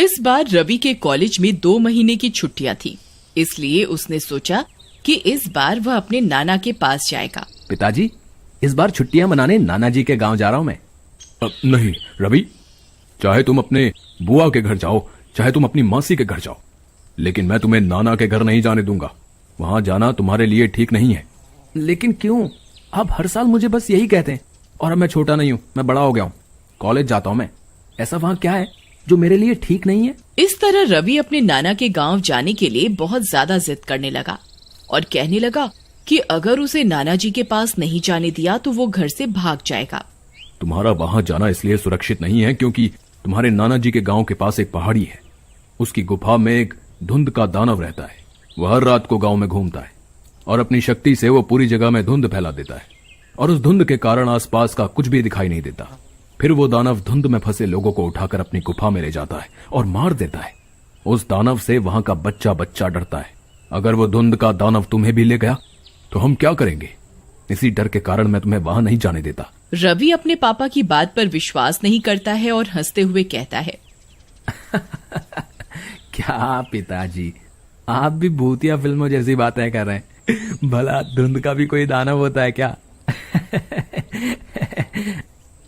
इस बार रवि के कॉलेज में 2 महीने की छुट्टियां थी, इसलिए उसने सोचा कि इस बार वह अपने नाना के पास जाएगा। पिताजी, इस बार छुट्टियां मनाने नाना जी के गांव जा रहा हूं मैं। नहीं रवि, चाहे तुम अपने बुआ के घर जाओ, चाहे तुम अपनी मासी के घर जाओ, लेकिन मैं तुम्हें नाना के घर नहीं जाने दूंगा। वहां जाना तुम्हारे लिए ठीक नहीं है। लेकिन क्यों? आप हर साल मुझे बस यही कहते हैं। और अब मैं छोटा नहीं हूं, मैं बड़ा हो गया हूं, कॉलेज जाता हूं मैं। ऐसा वहां क्या है जो मेरे लिए ठीक नहीं है? इस तरह रवि अपने नाना के गांव जाने के लिए बहुत ज्यादा जिद करने लगा और कहने लगा कि अगर उसे नाना जी के पास नहीं जाने दिया तो वो घर से भाग जाएगा। तुम्हारा वहां जाना इसलिए सुरक्षित नहीं है क्योंकि तुम्हारे नाना जी के गांव के पास एक पहाड़ी है। उसकी गुफा में एक धुंध का दानव रहता है। वह हर रात को गांव में घूमता है और अपनी शक्ति से वो पूरी जगह में धुंध फैला देता है और उस धुंध के कारण आसपास का कुछ भी दिखाई नहीं देता। फिर वो दानव धुंध में फंसे लोगों को उठाकर अपनी गुफा में ले जाता है और मार देता है। उस दानव से वहां का बच्चा बच्चा डरता है। अगर वो धुंध का दानव तुम्हें भी ले गया तो हम क्या करेंगे? इसी डर के कारण मैं तुम्हें वहां नहीं जाने देता। रवि अपने पापा की बात पर विश्वास नहीं करता है और हंसते हुए कहता है, क्या पिताजी, आप भी भूतिया फिल्मों जैसी बातें कर रहे हैं। भला धुंध का भी कोई दानव होता है क्या?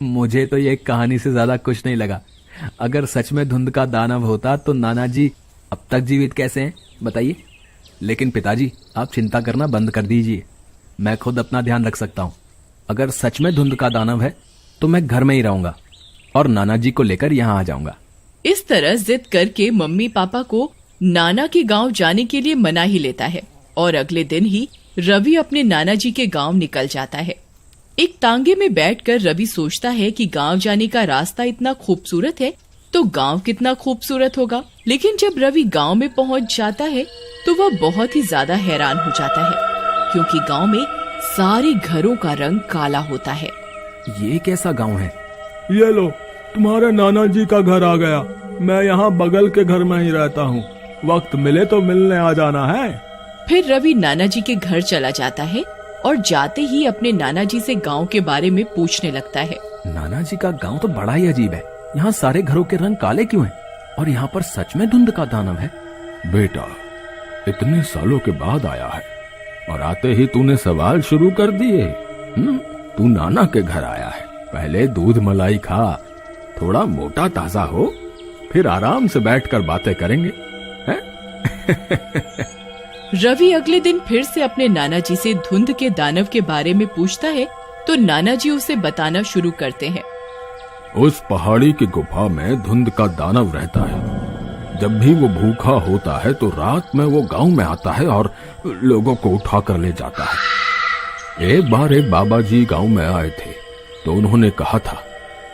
मुझे तो ये कहानी से ज्यादा कुछ नहीं लगा। अगर सच में धुंध का दानव होता तो नाना जी अब तक जीवित कैसे हैं बताइए? लेकिन पिताजी, आप चिंता करना बंद कर दीजिए, मैं खुद अपना ध्यान रख सकता हूँ। अगर सच में धुंध का दानव है तो मैं घर में ही रहूंगा और नाना जी को लेकर यहाँ आ जाऊंगा। इस तरह जिद करके मम्मी पापा को नाना के गांव जाने के लिए मना ही लेता है और अगले दिन ही रवि अपने नाना जी के गांव निकल जाता है। एक तांगे में बैठकर रवि सोचता है कि गांव जाने का रास्ता इतना खूबसूरत है तो गांव कितना खूबसूरत होगा। लेकिन जब रवि गांव में पहुंच जाता है तो वह बहुत ही ज्यादा हैरान हो जाता है क्योंकि गांव में सारे घरों का रंग काला होता है। ये कैसा गांव है? ये लो, तुम्हारे नाना जी का घर आ गया। मैं यहाँ बगल के घर में ही रहता हूँ, वक्त मिले तो मिलने आ जाना है। फिर रवि नाना जी के घर चला जाता है और जाते ही अपने नाना जी से गांव के बारे में पूछने लगता है। नाना जी का गांव तो बड़ा ही अजीब है। यहाँ सारे घरों के रंग काले क्यों हैं? और यहाँ पर सच में धुंध का दानव है? बेटा, इतने सालों के बाद आया है और आते ही तूने सवाल शुरू कर दिए। तू नाना के घर आया है, पहले दूध मलाई खा, थोड़ा मोटा ताजा हो, फिर आराम से बैठकर बातें करेंगे। रवि अगले दिन फिर से अपने नाना जी से धुंध के दानव के बारे में पूछता है तो नाना जी उसे बताना शुरू करते हैं। उस पहाड़ी की गुफा में धुंध का दानव रहता है। जब भी वो भूखा होता है तो रात में वो गांव में आता है और लोगों को उठा कर ले जाता है। एक बार एक बाबा जी गांव में आए थे तो उन्होंने कहा था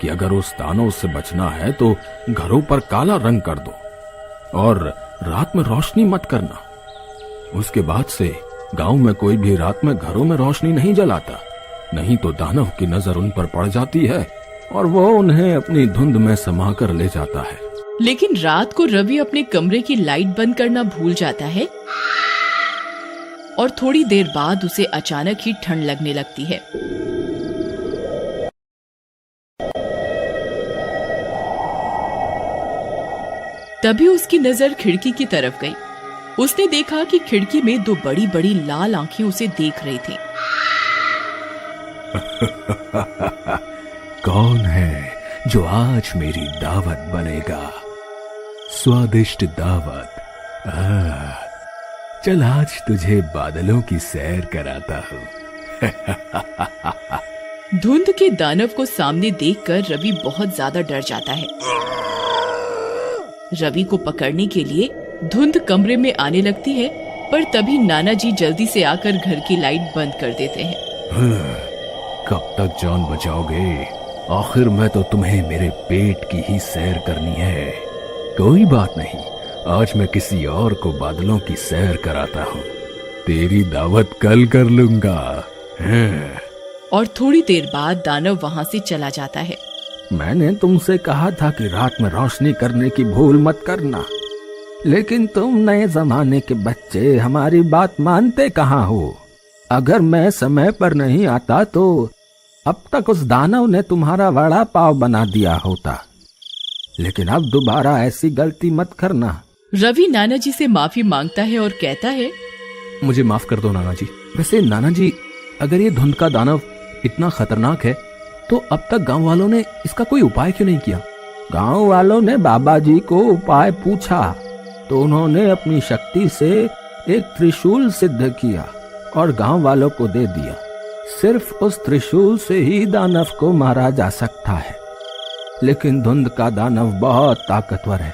कि अगर उस दानव से बचना है तो घरों पर काला रंग कर दो और रात में रोशनी मत करना। उसके बाद से गांव में कोई भी रात में घरों में रोशनी नहीं जलाता, नहीं तो दानव की नजर उन पर पड़ जाती है और वो उन्हें अपनी धुंध में समा कर ले जाता है। लेकिन रात को रवि अपने कमरे की लाइट बंद करना भूल जाता है और थोड़ी देर बाद उसे अचानक ही ठंड लगने लगती है। तभी उसकी नजर खिड़की की तरफ गई। उसने देखा कि खिड़की में 2 बड़ी बड़ी लाल आंखें उसे देख रही थी। कौन है जो आज मेरी दावत बनेगा? स्वादिष्ट दावत। चल आज तुझे बादलों की सैर कराता हूँ। धुंध के दानव को सामने देखकर रवि बहुत ज्यादा डर जाता है। रवि को पकड़ने के लिए धुंध कमरे में आने लगती है, पर तभी नाना जी जल्दी से आकर घर की लाइट बंद कर देते हैं। कब तक जान बचाओगे? आखिर में तो तुम्हें मेरे पेट की ही सैर करनी है। कोई बात नहीं, आज मैं किसी और को बादलों की सैर कराता हूँ। तेरी दावत कल कर लूंगा। और थोड़ी देर बाद दानव वहाँ से चला जाता है। मैंने तुमसे कहा था कि रात में रोशनी करने की भूल मत करना, लेकिन तुम नए जमाने के बच्चे हमारी बात मानते कहाँ हो? अगर मैं समय पर नहीं आता तो अब तक उस दानव ने तुम्हारा वड़ा पाव बना दिया होता। लेकिन अब दोबारा ऐसी गलती मत करना। रवि नाना जी से माफी मांगता है और कहता है, मुझे माफ कर दो नाना जी। वैसे नाना जी, अगर ये धुंध का दानव इतना खतरनाक है तो अब तक गांव वालों ने इसका कोई उपाय क्यों नहीं किया? गांव वालों ने बाबा जी को उपाय पूछा तो उन्होंने अपनी शक्ति से एक त्रिशूल सिद्ध किया और गांव वालों को दे दिया। सिर्फ उस त्रिशूल से ही दानव को मारा जा सकता है। लेकिन धुंध का दानव बहुत ताकतवर है।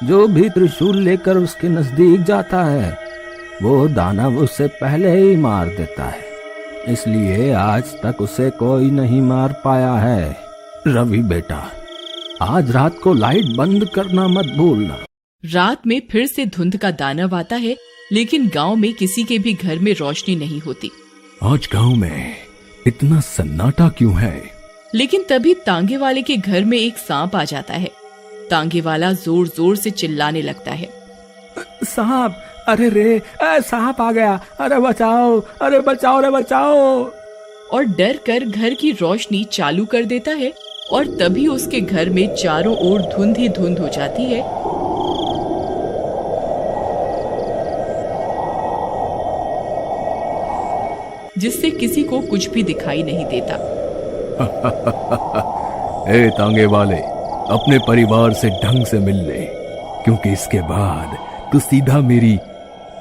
जो भी त्रिशूल लेकर उसके नजदीक जाता है वो दानव उसे पहले ही मार देता है। इसलिए आज तक उसे कोई नहीं मार पाया है। रवि बेटा, आज रात को लाइट बंद करना मत भूलना। रात में फिर से धुंध का दानव आता है, लेकिन गांव में किसी के भी घर में रोशनी नहीं होती। आज गांव में इतना सन्नाटा क्यों है? लेकिन तभी तांगे वाले के घर में एक सांप आ जाता है। तांगे वाला जोर जोर से चिल्लाने लगता है, सांप, अरे रे, सांप आ गया, अरे बचाओ, अरे बचाओ रे बचाओ। और डर कर घर की रोशनी चालू कर देता है और तभी उसके घर में चारों ओर धुंध ही धुंध हो जाती है। जिससे किसी को कुछ भी दिखाई नहीं देता। ए तांगे वाले, अपने परिवार से ढंग से मिल ले, क्योंकि इसके बाद तू सीधा मेरी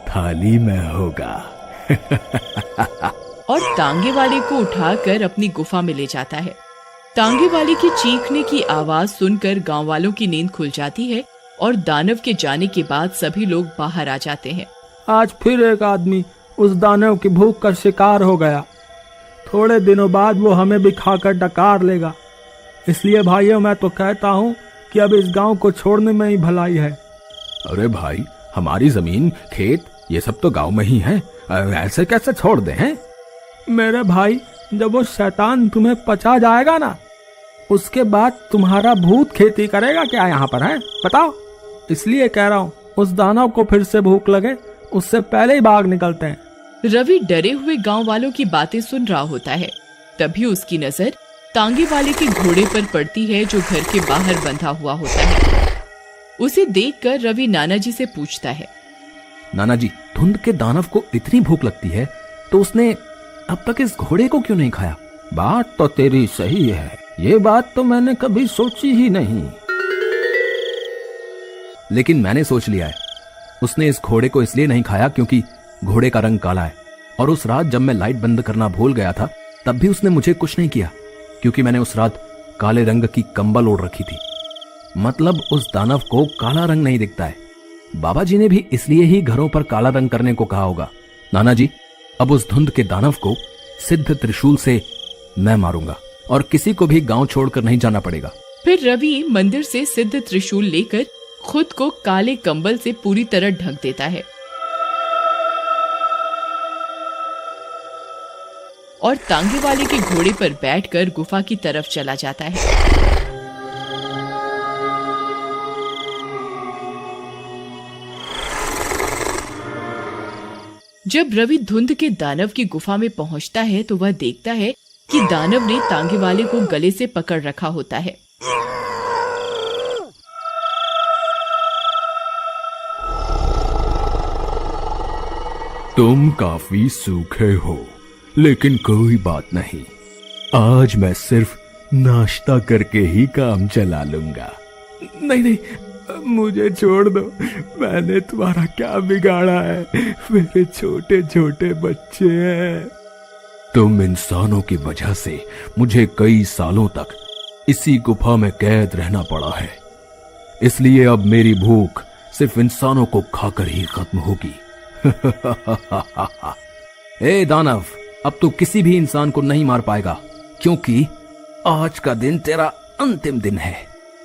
थाली में होगा। और तांगे वाले को उठाकर अपनी गुफा में ले जाता है। तांगे वाले की चीखने की आवाज सुनकर गांव वालों की नींद खुल जाती है और दानव के जाने के बाद सभी लोग बाहर आ जाते हैं। आज फिर एक आदमी उस दानव की भूख का शिकार हो गया। थोड़े दिनों बाद वो हमें भी खाकर डकार लेगा। इसलिए भाइयों, मैं तो कहता हूँ कि अब इस गांव को छोड़ने में ही भलाई है। अरे भाई, हमारी जमीन, खेत, ये सब तो गांव में ही है, ऐसे कैसे छोड़ दे हैं? मेरे भाई, जब वो शैतान तुम्हें पचा जाएगा ना, उसके बाद तुम्हारा भूत खेती करेगा क्या यहाँ पर, है बताओ? इसलिए कह रहा हूँ, उस दानव को फिर से भूख लगे उससे पहले ही भाग निकलते हैं। रवि डरे हुए गांव वालों की बातें सुन रहा होता है। तभी उसकी नजर तांगे वाले के घोड़े पर पड़ती है, जो घर के बाहर बंधा हुआ होता है। उसे देखकर रवि नाना जी से पूछता है, नाना जी, धुंध के दानव को इतनी भूख लगती है तो उसने अब तक इस घोड़े को क्यों नहीं खाया? बात तो तेरी सही है, ये बात तो मैंने कभी सोची ही नहीं। लेकिन मैंने सोच लिया है, उसने इस घोड़े को इसलिए नहीं खाया क्योंकि घोड़े का रंग काला है। और उस रात जब मैं लाइट बंद करना भूल गया था तब भी उसने मुझे कुछ नहीं किया, क्योंकि मैंने उस रात काले रंग की कंबल ओढ़ रखी थी। मतलब उस दानव को काला रंग नहीं दिखता है। बाबा जी ने भी इसलिए ही घरों पर काला रंग करने को कहा होगा। नाना जी, अब उस धुंध के दानव को सिद्ध त्रिशूल से मैं मारूंगा और किसी को भी गांव छोड़कर नहीं जाना पड़ेगा। फिर रवि मंदिर से सिद्ध त्रिशूल लेकर खुद को काले कंबल से पूरी तरह ढक देता है और तांगे वाले के घोड़े पर बैठकर गुफा की तरफ चला जाता है। जब रवि धुंध के दानव की गुफा में पहुंचता है तो वह देखता है कि दानव ने तांगे वाले को गले से पकड़ रखा होता है। तुम काफी सूखे हो, लेकिन कोई बात नहीं, आज मैं सिर्फ नाश्ता करके ही काम चला लूंगा। नहीं नहीं, मुझे छोड़ दो, मैंने तुम्हारा क्या बिगाड़ा है? मेरे छोटे छोटे बच्चे हैं। तुम इंसानों की वजह से मुझे कई सालों तक इसी गुफा में कैद रहना पड़ा है, इसलिए अब मेरी भूख सिर्फ इंसानों को खाकर ही खत्म होगी। ए दानव, अब तू किसी भी इंसान को नहीं मार पाएगा, क्योंकि आज का दिन तेरा अंतिम दिन है।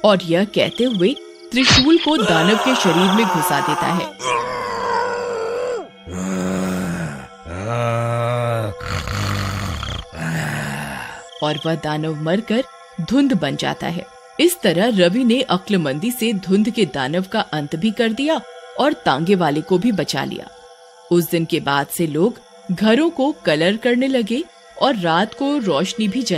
और यह कहते हुए त्रिशूल को दानव के शरीर में घुसा देता है। और वह दानव मरकर धुंध बन जाता है। इस तरह रवि ने अक्लमंदी से धुंध के दानव का अंत भी कर दिया और तांगे वाले को भी बचा लिया। उस दिन के बाद से लोग घरों को कलर करने लगे और रात को रोशनी भी जला